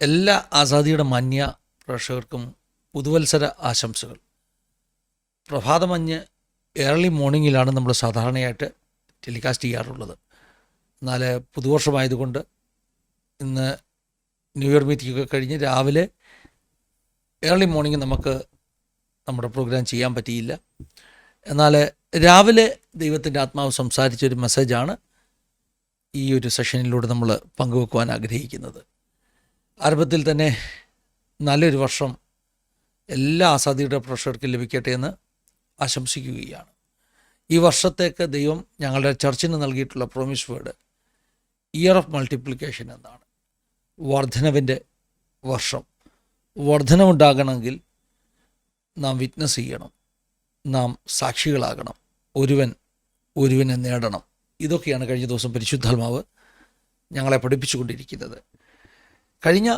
എല്ലാ ആസാദിയുടെ മാന്യ പ്രേക്ഷകർക്കും പുതുവത്സര ആശംസകൾ. പ്രഭാതമഞ്ഞ് ഏർലി മോർണിംഗിലാണ് നമ്മൾ സാധാരണയായിട്ട് ടെലികാസ്റ്റ് ചെയ്യാറുള്ളത്. എന്നാൽ പുതുവർഷമായതുകൊണ്ട് ഇന്ന് ന്യൂ ഇയർ മീറ്റിംഗ് കഴിഞ്ഞ് രാവിലെ ഏർലി മോർണിംഗ് നമുക്ക് നമ്മുടെ പ്രോഗ്രാം ചെയ്യാൻ പറ്റിയില്ല. എന്നാൽ രാവിലെ ദൈവത്തിൻ്റെ ആത്മാവ് സംസാരിച്ചൊരു മെസ്സേജാണ് ഈ ഒരു സെഷനിലൂടെ നമ്മൾ പങ്കുവെക്കുവാൻ ആഗ്രഹിക്കുന്നത്. ആരംഭത്തിൽ തന്നെ നല്ലൊരു വർഷം എല്ലാ ആസാദിയുടെ പ്രേക്ഷകർക്കും ലഭിക്കട്ടെ എന്ന് ആശംസിക്കുകയാണ്. ഈ വർഷത്തേക്ക് ദൈവം ഞങ്ങളുടെ ചർച്ചിന് നൽകിയിട്ടുള്ള promise word year of multiplication എന്നാണ്. വർധനവിൻ്റെ വർഷം. വർധനവുണ്ടാകണമെങ്കിൽ നാം വിറ്റ്നസ് ചെയ്യണം, നാം സാക്ഷികളാകണം, ഒരുവനെ നേടണം. ഇതൊക്കെയാണ് കഴിഞ്ഞ ദിവസം പരിശുദ്ധാത്മാവ് ഞങ്ങളെ പഠിപ്പിച്ചുകൊണ്ടിരിക്കുന്നത്. കഴിഞ്ഞ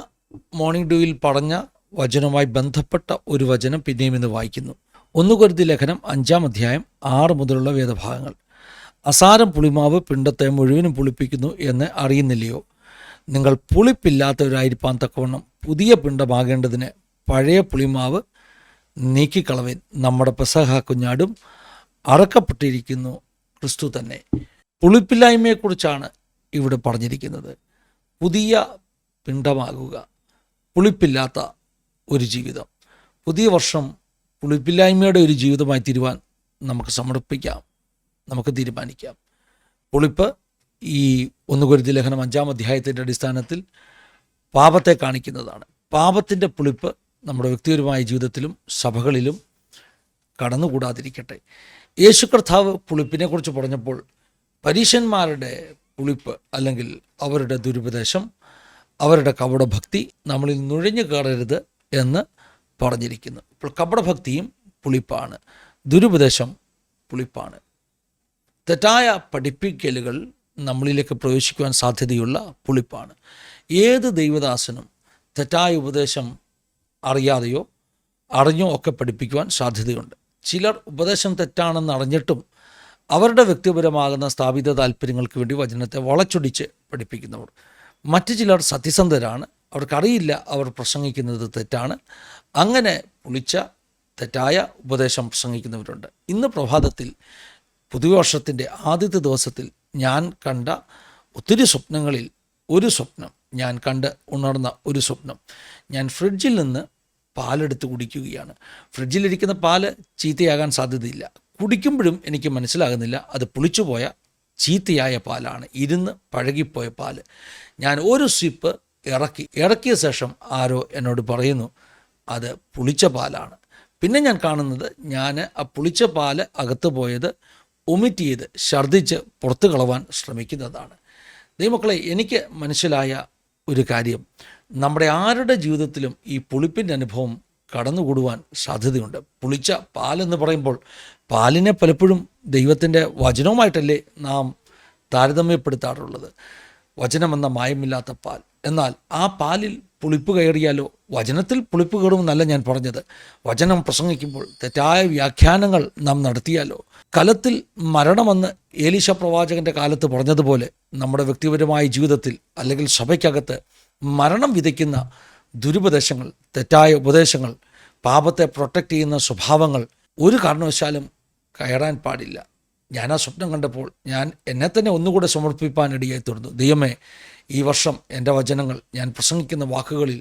മോർണിംഗ് ഡ്യൂയിൽ പറഞ്ഞ വചനവുമായി ബന്ധപ്പെട്ട ഒരു വചനം പിന്നെയും ഇന്ന് വായിക്കുന്നു. 1 കൊരിന്ത്യർ ലേഖനം 5-ാം അധ്യായം 6 മുതലുള്ള വേദഭാഗങ്ങൾ. അസാരം പുളിമാവ് പിണ്ടത്തെ മുഴുവനും പുളിപ്പിക്കുന്നു എന്ന് അറിയുന്നില്ലയോ? നിങ്ങൾ പുളിപ്പില്ലാത്തവരായിരിക്കാൻ തക്കവണ്ണം പുതിയ പിണ്ടമാകേണ്ടതിന് പഴയ പുളിമാവ് നീക്കിക്കളവിൻ. നമ്മുടെ പെസഹ കുഞ്ഞാടും അറക്കപ്പെട്ടിരിക്കുന്നു, ക്രിസ്തു തന്നെ. പുളിപ്പില്ലായ്മയെക്കുറിച്ചാണ് ഇവിടെ പറഞ്ഞിരിക്കുന്നത്. പുതിയ പിണ്ടമാകുക, പുളിപ്പില്ലാത്ത ഒരു ജീവിതം. പുതിയ വർഷം പുളിപ്പില്ലായ്മയുടെ ഒരു ജീവിതമായി തീരുവാൻ നമുക്ക് സമർപ്പിക്കാം, നമുക്ക് തീരുമാനിക്കാം. പുളിപ്പ് ഈ 1 കൊരിന്ത്യർ ലേഖനം 5-ാം അധ്യായത്തിൻ്റെ അടിസ്ഥാനത്തിൽ പാപത്തെ കാണിക്കുന്നതാണ്. പാപത്തിൻ്റെ പുളിപ്പ് നമ്മുടെ വ്യക്തിപരമായ ജീവിതത്തിലും സഭകളിലും കടന്നുകൂടാതിരിക്കട്ടെ. യേശു കർത്താവ് പുളിപ്പിനെക്കുറിച്ച് പറഞ്ഞപ്പോൾ പരീശന്മാരുടെ പുളിപ്പ് അല്ലെങ്കിൽ അവരുടെ ദുരുപദേശം, അവരുടെ കപടഭക്തി നമ്മളിൽ നുഴഞ്ഞു കയറരുത് എന്ന് പറഞ്ഞിരിക്കുന്നു. ഇപ്പോൾ കപടഭക്തിയും പുളിപ്പാണ്, ദുരുപദേശം പുളിപ്പാണ്. തെറ്റായ പഠിപ്പിക്കലുകൾ നമ്മളിലേക്ക് പ്രവേശിക്കുവാൻ സാധ്യതയുള്ള പുളിപ്പാണ്. ഏത് ദൈവദാസനും തെറ്റായ ഉപദേശം അറിയാതെയോ അറിഞ്ഞോ ഒക്കെ പഠിപ്പിക്കുവാൻ സാധ്യതയുണ്ട്. ചിലർ ഉപദേശം തെറ്റാണെന്ന് അറിഞ്ഞിട്ടും അവരുടെ വ്യക്തിപരമാകുന്ന സ്ഥാപിത താല്പര്യങ്ങൾക്ക് വേണ്ടി വചനത്തെ വളച്ചൊടിച്ച് പഠിപ്പിക്കുന്നവർ. മറ്റു ചിലർ സത്യസന്ധരാണ്, അവർക്കറിയില്ല അവർ പ്രസംഗിക്കുന്നത് തെറ്റാണ്. അങ്ങനെ പുളിച്ച തെറ്റായ ഉപദേശം പ്രസംഗിക്കുന്നവരുണ്ട്. ഇന്ന് പ്രഭാതത്തിൽ പുതുവർഷത്തിൻ്റെ ആദ്യത്തെ ദിവസത്തിൽ ഞാൻ കണ്ട ഒത്തിരി സ്വപ്നങ്ങളിൽ ഒരു സ്വപ്നം, ഞാൻ കണ്ട് ഉണർന്ന ഒരു സ്വപ്നം, ഞാൻ ഫ്രിഡ്ജിൽ നിന്ന് പാലെടുത്ത് കുടിക്കുകയാണ്. ഫ്രിഡ്ജിലിരിക്കുന്ന പാല് ചീത്തയാകാൻ സാധ്യതയില്ല. കുടിക്കുമ്പോഴും എനിക്ക് മനസ്സിലാകുന്നില്ല അത് പുളിച്ചുപോയ ചീത്തയായ പാലാണ്, ഇരുന്ന് പഴകിപ്പോയ പാല്. ഞാൻ ഒരു സിപ്പ് ഇറക്കിയ ശേഷം ആരോ എന്നോട് പറയുന്നു അത് പുളിച്ച പാലാണ്. പിന്നെ ഞാൻ കാണുന്നത് ഞാൻ ആ പുളിച്ച പാല് അകത്ത് പോയത് ഒമിറ്റ് ചെയ്ത് ഛർദ്ദിച്ച് പുറത്തു കളവാൻ ശ്രമിക്കുന്നതാണ്. ദൈവമക്കളെ, എനിക്ക് മനസ്സിലായ ഒരു കാര്യം, നമ്മുടെ ആരുടെ ജീവിതത്തിലും ഈ പുളിപ്പിൻ്റെ അനുഭവം കടന്നുകൂടുവാൻ സാധ്യതയുണ്ട്. പുളിച്ച പാലെന്ന് പറയുമ്പോൾ പാലിനെ പലപ്പോഴും ദൈവത്തിൻ്റെ വചനവുമായിട്ടല്ലേ നാം താരതമ്യപ്പെടുത്താറുള്ളത്. വചനമെന്ന മായമില്ലാത്ത പാൽ. എന്നാൽ ആ പാലിൽ പുളിപ്പ് കയറിയാലോ? വചനത്തിൽ പുളിപ്പ് കയറുമെന്നല്ല ഞാൻ പറഞ്ഞത്. വചനം പ്രസംഗിക്കുമ്പോൾ തെറ്റായ വ്യാഖ്യാനങ്ങൾ നാം നടത്തിയാലോ? കലത്തിൽ മരണമെന്ന് ഏലീശ പ്രവാചകൻ്റെ കാലത്ത് പറഞ്ഞതുപോലെ നമ്മുടെ വ്യക്തിപരമായ ജീവിതത്തിൽ അല്ലെങ്കിൽ സഭയ്ക്കകത്ത് മരണം വിതയ്ക്കുന്ന ദുരുപദേശങ്ങൾ, തെറ്റായ ഉപദേശങ്ങൾ, പാപത്തെ പ്രൊട്ടക്റ്റ് ചെയ്യുന്ന സ്വഭാവങ്ങൾ ഒരു കാരണവശാലും കയറാൻ പാടില്ല. ഞാൻ ആ സ്വപ്നം കണ്ടപ്പോൾ ഞാൻ എന്നെ തന്നെ ഒന്നുകൂടെ സമർപ്പിക്കാനിടയായി തീർന്നു. ദൈവമേ, ഈ വർഷം എൻ്റെ വചനങ്ങൾ, ഞാൻ പ്രസംഗിക്കുന്ന വാക്കുകളിൽ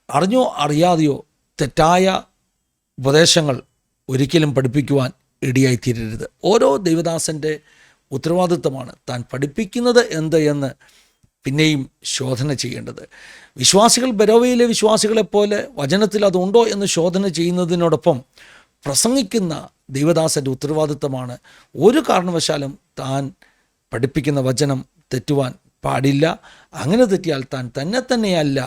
അറിഞ്ഞോ അറിയാതെയോ തെറ്റായ ഉപദേശങ്ങൾ ഒരിക്കലും പഠിപ്പിക്കുവാൻ ഇടയായിത്തീരരുത്. ഓരോ ദൈവദാസൻ്റെ ഉത്തരവാദിത്വമാണ് താൻ പഠിപ്പിക്കുന്നത് എന്ത് എന്ന് പിന്നെയും ശോധന ചെയ്യേണ്ടത്. വിശ്വാസികൾ ബെരോവയിലെ വിശ്വാസികളെപ്പോലെ വചനത്തിൽ അതുണ്ടോ എന്ന് ശോധന ചെയ്യുന്നതിനോടൊപ്പം പ്രസംഗിക്കുന്ന ദൈവദാസൻ്റെ ഉത്തരവാദിത്തമാണ് ഒരു കാരണവശാലും താൻ പഠിപ്പിക്കുന്ന വചനം തെറ്റുവാൻ പാടില്ല. അങ്ങനെ തെറ്റിയാൽ താൻ തന്നെയല്ല,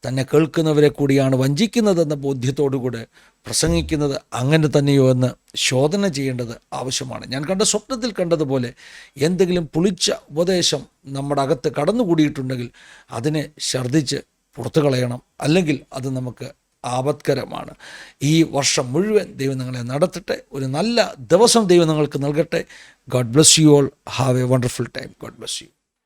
തന്നെ കേൾക്കുന്നവരെ കൂടിയാണ് വഞ്ചിക്കുന്നതെന്ന ബോധ്യത്തോടുകൂടെ പ്രസംഗിക്കുന്നത് അങ്ങനെ തന്നെയോ എന്ന് ശോധന ചെയ്യേണ്ടത് ആവശ്യമാണ്. ഞാൻ കണ്ട സ്വപ്നത്തിൽ കണ്ടതുപോലെ എന്തെങ്കിലും പുളിച്ച ഉപദേശം നമ്മുടെ അകത്ത് കടന്നുകൂടിയിട്ടുണ്ടെങ്കിൽ അതിനെ ഛർദ്ദിച്ച് പുറത്തു കളയണം, അല്ലെങ്കിൽ അത് നമുക്ക് ആപത്കരമാണ്. ഈ വർഷം മുഴുവൻ ദൈവം നിങ്ങളെ നടത്തട്ടെ. ഒരു നല്ല ദിവസം ദൈവം നിങ്ങൾക്ക് നൽകട്ടെ. God bless you all. Have A wonderful time. God bless you.